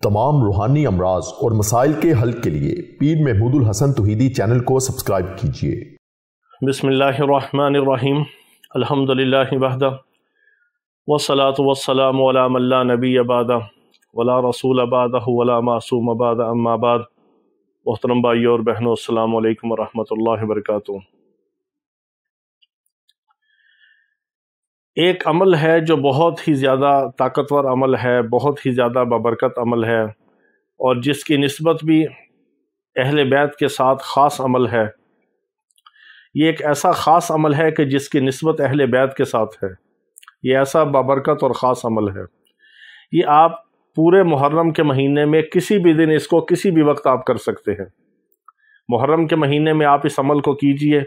تمام روحانی امراض اور مسائل کے حل کے لیے پیر محمود الحسن توحیدی چینل کو سبسکرائب کیجئے۔ بسم اللہ الرحمن الرحیم، الحمدللہ وحدہ والصلاة والسلام علی من لا نبی بعدہ ولا رسول بعدہ ولا معصوم بعد اما بعد۔ محترم بھائیو اور بہنوں، السلام علیکم ورحمۃ اللہ وبرکاتہ۔ ایک عمل ہے جو بہت ہی زیادہ طاقتور عمل ہے، بہت ہی زیادہ بابرکت عمل ہے، اور جس کی نسبت بھی اہل بیت کے ساتھ خاص عمل ہے۔ یہ ایک ایسا خاص عمل ہے کہ جس کی نسبت اہل بیت کے ساتھ ہے۔ یہ ایسا بابرکت اور خاص عمل ہے۔ یہ آپ پورے محرم کے مہینے میں کسی بھی دن اس کو کسی بھی وقت آپ کر سکتے ہیں۔ محرم کے مہینے میں آپ اس عمل کو کیجئے،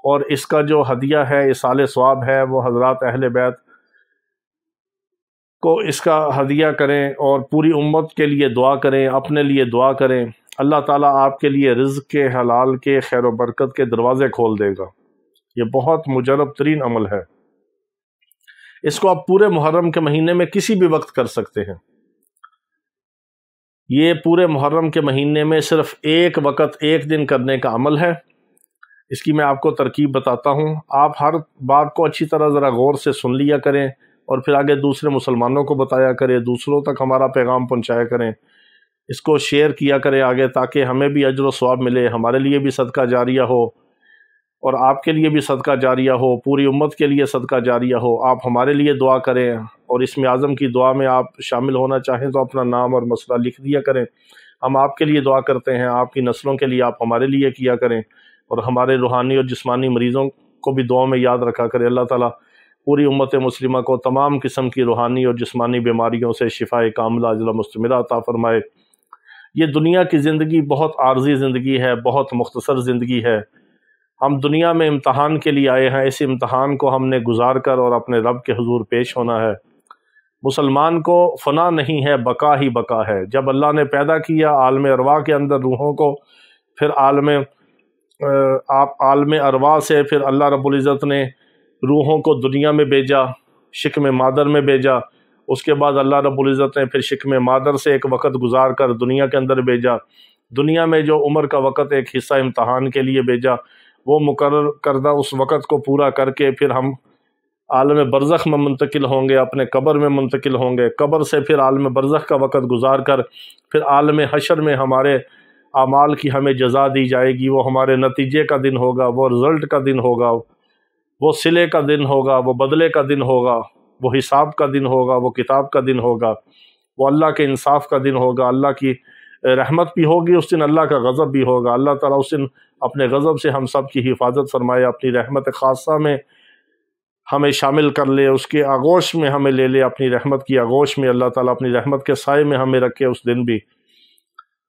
اور اس کا جو ہدیہ ہے، اصال ثواب ہے، وہ حضرات اہل بیت کو اس کا ہدیہ کریں اور پوری امت کے لیے دعا کریں، اپنے لیے دعا کریں۔ اللہ تعالیٰ آپ کے لیے رزق کے، حلال کے، خیر و برکت کے دروازے کھول دے گا۔ یہ بہت مجرب ترین عمل ہے۔ اس کو آپ پورے محرم کے مہینے میں کسی بھی وقت کر سکتے ہیں۔ یہ پورے محرم کے مہینے میں صرف ایک وقت، ایک دن کرنے کا عمل ہے۔ اس کی میں آپ کو ترکیب بتاتا ہوں۔ آپ ہر بات کو اچھی طرح ذرا غور سے سن لیا کریں، اور پھر آگے دوسرے مسلمانوں کو بتایا کریں، دوسروں تک ہمارا پیغام پہنچایا کریں، اس کو شیئر کیا کریں آگے، تاکہ ہمیں بھی اجر و ثواب ملے، ہمارے لیے بھی صدقہ جاریہ ہو، اور آپ کے لیے بھی صدقہ جاریہ ہو، پوری امت کے لیے صدقہ جاریہ ہو۔ آپ ہمارے لیے دعا کریں، اور اسم اعظم کی دعا میں آپ شامل ہونا چاہیں تو اپنا نام اور مسئلہ لکھ دیا کریں۔ ہم آپ کے لیے دعا کرتے ہیں، آپ کی نسلوں کے لیے آپ ہمارے لیے کیا کریں، اور ہمارے روحانی اور جسمانی مریضوں کو بھی دعا میں یاد رکھا کرے۔ اللہ تعالیٰ پوری امت مسلمہ کو تمام قسم کی روحانی اور جسمانی بیماریوں سے شفاء کاملہ عاجلہ مستمرہ عطا فرمائے۔ یہ دنیا کی زندگی بہت عارضی زندگی ہے، بہت مختصر زندگی ہے۔ ہم دنیا میں امتحان کے لیے آئے ہیں، اس امتحان کو ہم نے گزار کر اور اپنے رب کے حضور پیش ہونا ہے۔ مسلمان کو فنا نہیں ہے، بقا ہی بقا ہے۔ جب اللہ نے پیدا کیا عالم ارواح کے اندر روحوں کو، پھر عالم ارواح سے پھر اللہ رب العزت نے روحوں کو دنیا میں بھیجا، شکم مادر میں بھیجا۔ اس کے بعد اللہ رب العزت نے پھر شکم مادر سے ایک وقت گزار کر دنیا کے اندر بھیجا۔ دنیا میں جو عمر کا وقت ایک حصہ امتحان کے لیے بھیجا، وہ مقرر کردہ اس وقت کو پورا کر کے پھر ہم عالم برزخ میں منتقل ہوں گے، اپنے قبر میں منتقل ہوں گے۔ قبر سے پھر عالم برزخ کا وقت گزار کر پھر عالم حشر میں ہمارے اعمال کی ہمیں جزا دی جائے گی۔ وہ ہمارے نتیجے کا دن ہوگا، وہ رزلٹ کا دن ہوگا، وہ صلے کا دن ہوگا، وہ بدلے کا دن ہوگا، وہ حساب کا دن ہوگا، وہ کتاب کا دن ہوگا، وہ اللہ کے انصاف کا دن ہوگا۔ اللہ کی رحمت بھی ہوگی اس دن، اللہ کا غضب بھی ہوگا۔ اللہ تعالیٰ اس دن اپنے غضب سے ہم سب کی حفاظت فرمائے، اپنی رحمت خاصہ میں ہمیں شامل کر لے، اس کے آغوش میں ہمیں لے لے، اپنی رحمت کی آغوش میں اللہ تعالیٰ اپنی رحمت کے سائے میں ہمیں رکھے اس دن بھی۔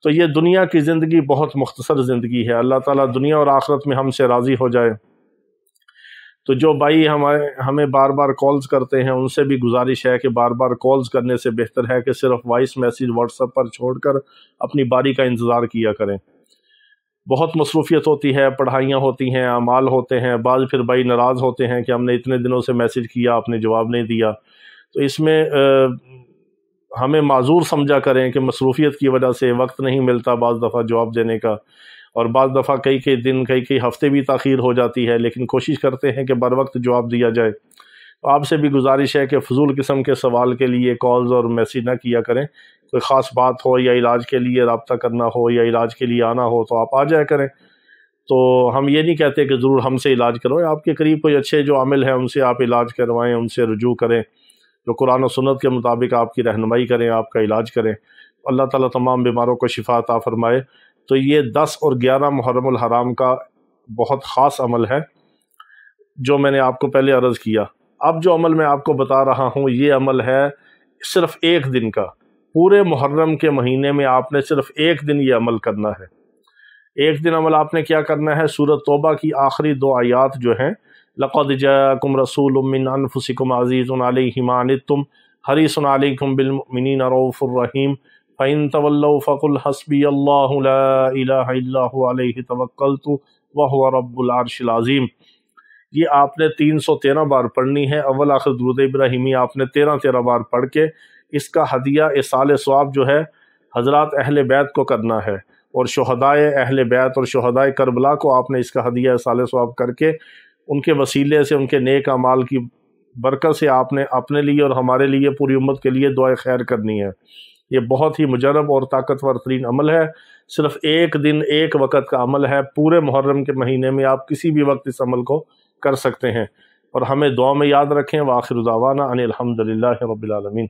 تو یہ دنیا کی زندگی بہت مختصر زندگی ہے۔ اللہ تعالیٰ دنیا اور آخرت میں ہم سے راضی ہو جائے۔ تو جو بھائی ہمیں بار بار کالز کرتے ہیں، ان سے بھی گزارش ہے کہ بار بار کالز کرنے سے بہتر ہے کہ صرف وائس میسیج واٹس ایپ پر چھوڑ کر اپنی باری کا انتظار کیا کریں۔ بہت مصروفیت ہوتی ہے، پڑھائیاں ہوتی ہیں، اعمال ہوتے ہیں، بعض پھر بھائی ناراض ہوتے ہیں کہ ہم نے اتنے دنوں سے میسیج کیا، آپ نے جواب نہیں دیا۔ تو اس میں ہمیں معذور سمجھا کریں کہ مصروفیت کی وجہ سے وقت نہیں ملتا بعض دفعہ جواب دینے کا، اور بعض دفعہ کئی دن، کئی ہفتے بھی تاخیر ہو جاتی ہے، لیکن کوشش کرتے ہیں کہ بر وقت جواب دیا جائے۔ تو آپ سے بھی گزارش ہے کہ فضول قسم کے سوال کے لیے کالز اور میسیج نہ کیا کریں۔ کوئی خاص بات ہو، یا علاج کے لیے رابطہ کرنا ہو، یا علاج کے لیے آنا ہو، تو آپ آ جایا کریں۔ تو ہم یہ نہیں کہتے کہ ضرور ہم سے علاج کروائیں، آپ کے قریب کوئی اچھے جو عامل ہیں ان سے آپ علاج کروائیں، ان سے رجوع کریں، جو قرآن و سنت کے مطابق آپ کی رہنمائی کریں، آپ کا علاج کریں۔ اللہ تعالیٰ تمام بیماروں کو شفا عطا فرمائے۔ تو یہ 10 اور 11 محرم الحرام کا بہت خاص عمل ہے جو میں نے آپ کو پہلے عرض کیا۔ اب جو عمل میں آپ کو بتا رہا ہوں، یہ عمل ہے صرف ایک دن کا۔ پورے محرم کے مہینے میں آپ نے صرف ایک دن یہ عمل کرنا ہے۔ ایک دن عمل آپ نے کیا کرنا ہے؟ سورۃ توبہ کی آخری 2 آیات جو ہیں، لَقَدْ جَاءَكُمْ رَسُولٌ مِّنْ أَنفُسِكُمْ عَزِيزٌ عَلَيْهِ مَا عَنِتُّمْ حَرِيصٌ عَلَيْكُمْ بِالْمُؤْمِنِينَ رَءُوفٌ رَحِيمٌ فَإِن تَوَلَّوْا فَقُلْ حَسْبِيَ اللَّهُ لَا إِلَٰهَ إِلَّا هُوَ عَلَيْهِ تَوَكَّلْتُ وَهُوَ رَبُّ الْعَرْشِ الْعَظِيمِ۔ یہ آپ نے 313 بار پڑھنی ہے۔ اول آخر درود ابراہیمی آپ نے 13 بار پڑھ کے اس کا ہدیہ اصال ثواب جو ہے حضرات اہل بیت کو کرنا ہے، اور شہدائے اہل بیت اور شہدائے کربلا کو آپ نے اس کا ہدیہ صالح ثواب کر کے ان کے وسیلے سے، ان کے نیک اعمال کی برکت سے آپ نے اپنے لیے اور ہمارے لیے، پوری امت کے لیے دعائے خیر کرنی ہے۔ یہ بہت ہی مجرب اور طاقتور ترین عمل ہے، صرف ایک دن ایک وقت کا عمل ہے، پورے محرم کے مہینے میں آپ کسی بھی وقت اس عمل کو کر سکتے ہیں، اور ہمیں دعا میں یاد رکھیں۔ وآخر دعوانا ان الحمد للہ رب العالمین۔